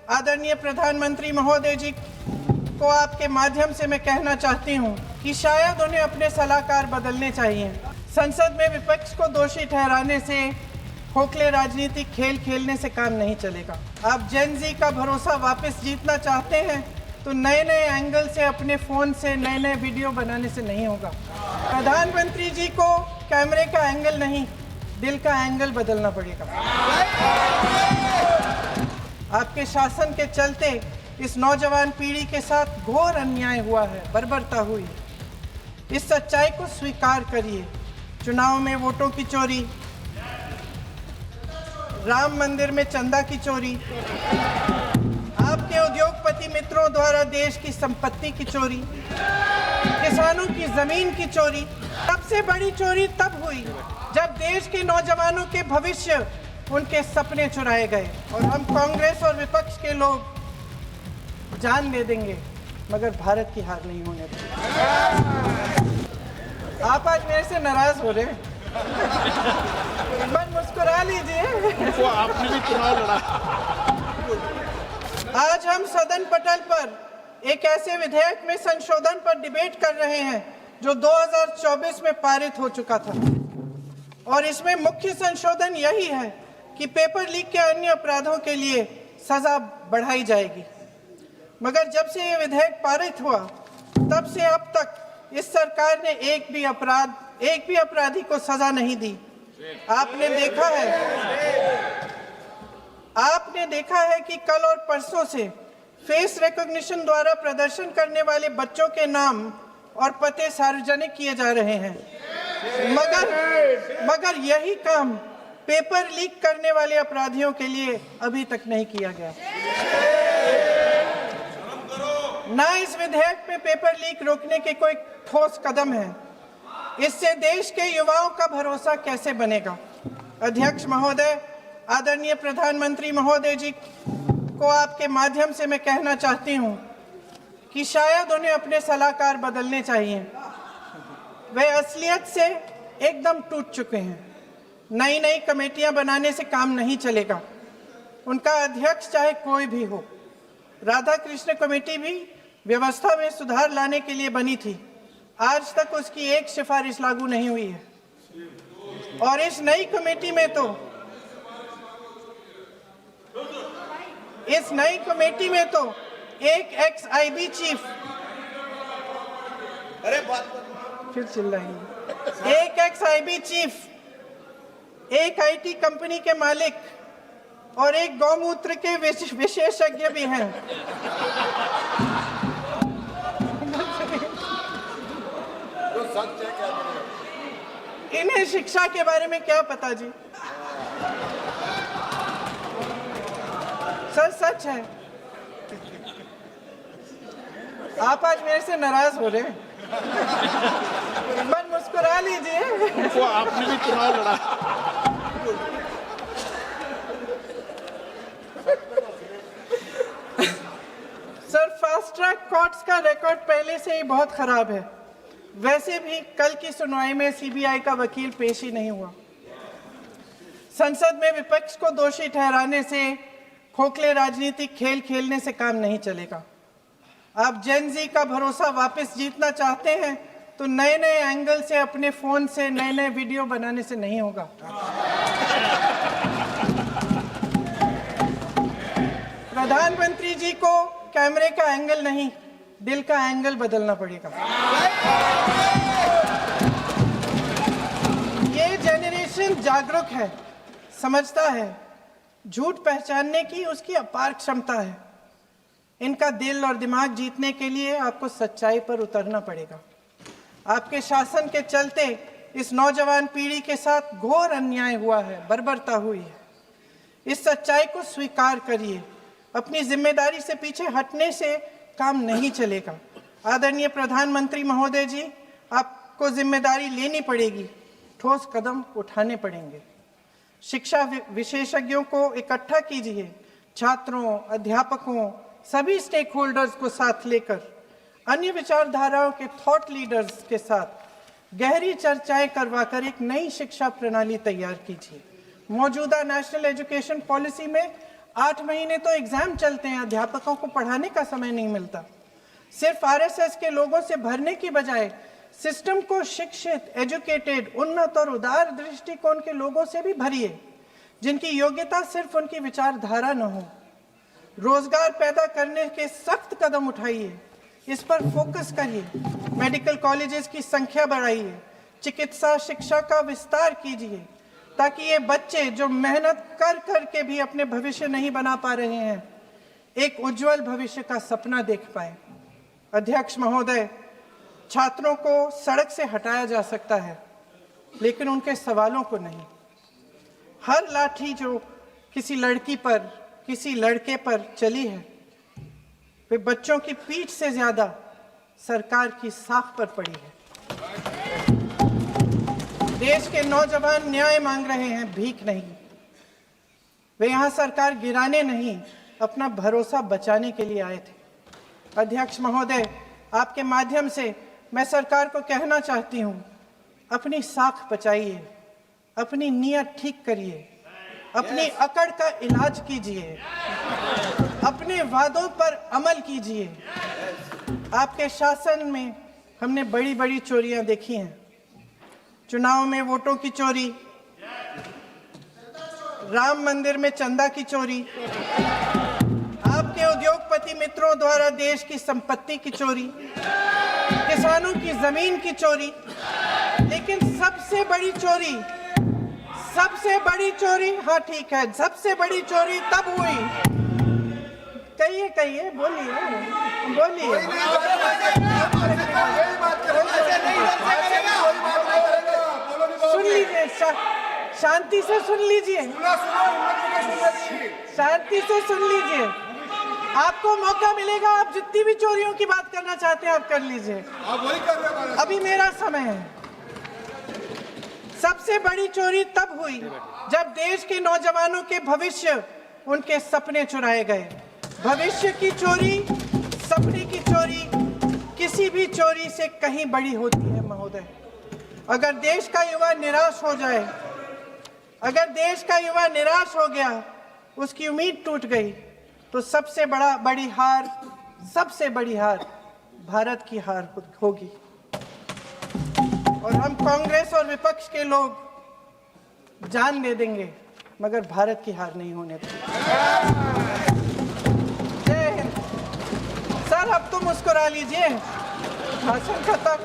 आदरणीय प्रधानमंत्री महोदय जी को आपके माध्यम से मैं कहना चाहती हूं कि शायद उन्हें अपने सलाहकार बदलने चाहिए। संसद में विपक्ष को दोषी ठहराने से, खोखले राजनीतिक खेल खेलने से काम नहीं चलेगा। आप जेन जी का भरोसा वापस जीतना चाहते हैं तो नए नए एंगल से, अपने फ़ोन से नए नए वीडियो बनाने से नहीं होगा। प्रधानमंत्री जी को कैमरे का एंगल नहीं, दिल का एंगल बदलना पड़ेगा। आपके शासन के चलते इस नौजवान पीढ़ी के साथ घोर अन्याय हुआ है, बर्बरता हुई है। इस सच्चाई को स्वीकार करिए। चुनाव में वोटों की चोरी, राम मंदिर में चंदा की चोरी, आपके उद्योगपति मित्रों द्वारा देश की संपत्ति की चोरी, किसानों की जमीन की चोरी। सबसे बड़ी चोरी तब हुई जब देश के नौजवानों के भविष्य, उनके सपने चुराए गए। और हम कांग्रेस और विपक्ष के लोग जान दे देंगे मगर भारत की हार नहीं होने देंगे। आप आज मेरे से नाराज हो रहे हैं, बस मुस्कुरा लीजिए। वो आपने भी चुनाव लड़ा। आज हम सदन पटल पर एक ऐसे विधेयक में संशोधन पर डिबेट कर रहे हैं जो 2024 में पारित हो चुका था, और इसमें मुख्य संशोधन यही है कि पेपर लीक के अन्य अपराधों के लिए सजा बढ़ाई जाएगी। मगर जब से ये विधेयक पारित हुआ तब से अब तक इस सरकार ने एक भी अपराधी को सजा नहीं दी। आपने देखा है कि कल और परसों से फेस रिकॉग्निशन द्वारा प्रदर्शन करने वाले बच्चों के नाम और पते सार्वजनिक किए जा रहे हैं, मगर यही काम पेपर लीक करने वाले अपराधियों के लिए अभी तक नहीं किया गया। ना इस विधेयक में पेपर लीक रोकने के कोई ठोस कदम है। इससे देश के युवाओं का भरोसा कैसे बनेगा? अध्यक्ष महोदय, आदरणीय प्रधानमंत्री महोदय जी को आपके माध्यम से मैं कहना चाहती हूं कि शायद उन्हें अपने सलाहकार बदलने चाहिए। वे असलियत से एकदम टूट चुके हैं। नई नई कमेटियां बनाने से काम नहीं चलेगा। उनका अध्यक्ष चाहे कोई भी हो। राधा कृष्ण कमेटी भी व्यवस्था में सुधार लाने के लिए बनी थी, आज तक उसकी एक सिफारिश लागू नहीं हुई है। और इस नई कमेटी में तो एक एक्स-आईबी चीफ, फिर चिल्लाएंगे, एक एक्स-आईबी चीफ, एक आईटी कंपनी के मालिक और एक गौमूत्र के विशेषज्ञ भी हैं। इन्हें शिक्षा के बारे में क्या पता जी? सच है। आप आज मेरे से नाराज हो रहे हैं, बस मुस्कुरा लीजिए। वो आपने भी चुनाव लड़ा। सर, फास्ट ट्रैक कोर्ट्स का रिकॉर्ड पहले से ही बहुत खराब है। वैसे भी कल की सुनवाई में सीबीआई का वकील पेश ही नहीं हुआ। संसद में विपक्ष को दोषी ठहराने से, खोखले राजनीतिक खेल खेलने से काम नहीं चलेगा। आप जेन जी का भरोसा वापस जीतना चाहते हैं तो नए नए एंगल से, अपने फोन से नए नए वीडियो बनाने से नहीं होगा। प्रधानमंत्री जी को कैमरे का एंगल नहीं, दिल का एंगल बदलना पड़ेगा। ये जेनरेशन जागरूक है, समझता है, झूठ पहचानने की उसकी अपार क्षमता है। इनका दिल और दिमाग जीतने के लिए आपको सच्चाई पर उतरना पड़ेगा। आपके शासन के चलते इस नौजवान पीढ़ी के साथ घोर अन्याय हुआ है, बर्बरता हुई है। इस सच्चाई को स्वीकार करिए। अपनी जिम्मेदारी से पीछे हटने से काम नहीं चलेगा। आदरणीय प्रधानमंत्री महोदय जी, आपको जिम्मेदारी लेनी पड़ेगी, ठोस कदम उठाने पड़ेंगे। शिक्षा विशेषज्ञों को इकट्ठा कीजिए, छात्रों, अध्यापकों, सभी स्टेक होल्डर्स को साथ लेकर, अन्य विचारधाराओं के थॉट लीडर्स के साथ गहरी चर्चाएं करवाकर एक नई शिक्षा प्रणाली तैयार कीजिए। मौजूदा नेशनल एजुकेशन पॉलिसी में 8 महीने तो एग्जाम चलते हैं, अध्यापकों को पढ़ाने का समय नहीं मिलता। सिर्फ आरएसएस के लोगों से भरने की बजाय सिस्टम को शिक्षित, एजुकेटेड, उन्नत और उदार दृष्टिकोण के लोगों से भी भरिए, जिनकी योग्यता सिर्फ उनकी विचारधारा न हो। रोजगार पैदा करने के सख्त कदम उठाइए, इस पर फोकस करिए। मेडिकल कॉलेजेस की संख्या बढ़ाइए, चिकित्सा शिक्षा का विस्तार कीजिए, ताकि ये बच्चे जो मेहनत कर कर के भी अपने भविष्य नहीं बना पा रहे हैं, एक उज्जवल भविष्य का सपना देख पाए। अध्यक्ष महोदय, छात्रों को सड़क से हटाया जा सकता है, लेकिन उनके सवालों को नहीं। हर लाठी जो किसी लड़की पर, किसी लड़के पर चली है, वे बच्चों की पीठ से ज्यादा सरकार की साख पर पड़ी है। देश के नौजवान न्याय मांग रहे हैं, भीख नहीं। वे यहाँ सरकार गिराने नहीं, अपना भरोसा बचाने के लिए आए थे। अध्यक्ष महोदय, आपके माध्यम से मैं सरकार को कहना चाहती हूँ, अपनी साख बचाइए, अपनी नीयत ठीक करिए, अपनी अकड़ का इलाज कीजिए, अपने वादों पर अमल कीजिए। आपके शासन में हमने बड़ी बड़ी चोरियां देखी हैं। चुनाव में वोटों की चोरी, राम मंदिर में चंदा की चोरी, आपके उद्योगपति मित्रों द्वारा देश की संपत्ति की चोरी, किसानों की जमीन की चोरी, लेकिन सबसे बड़ी चोरी, हाँ ठीक है, सबसे बड़ी चोरी तब हुई। कहिए, बोलिए। सुन लीजिए, शांति से सुन लीजिए, शांति से सुन लीजिए। आपको मौका मिलेगा, आप जितनी भी चोरियों की बात करना चाहते हैं आप कर लीजिए, अभी मेरा समय है। सबसे बड़ी चोरी तब हुई जब देश के नौजवानों के भविष्य, उनके सपने चुराए गए। भविष्य की चोरी, सपने की चोरी किसी भी चोरी से कहीं बड़ी होती है महोदय। अगर देश का युवा निराश हो जाए, अगर देश का युवा निराश हो गया, उसकी उम्मीद टूट गई, तो सबसे बड़ी हार भारत की हार होगी। और हम कांग्रेस और विपक्ष के लोग जान दे देंगे, मगर भारत की हार नहीं होने देंगे। जय हिंद। सर, अब तो मुस्कुरा लीजिए, भाषण खत्म।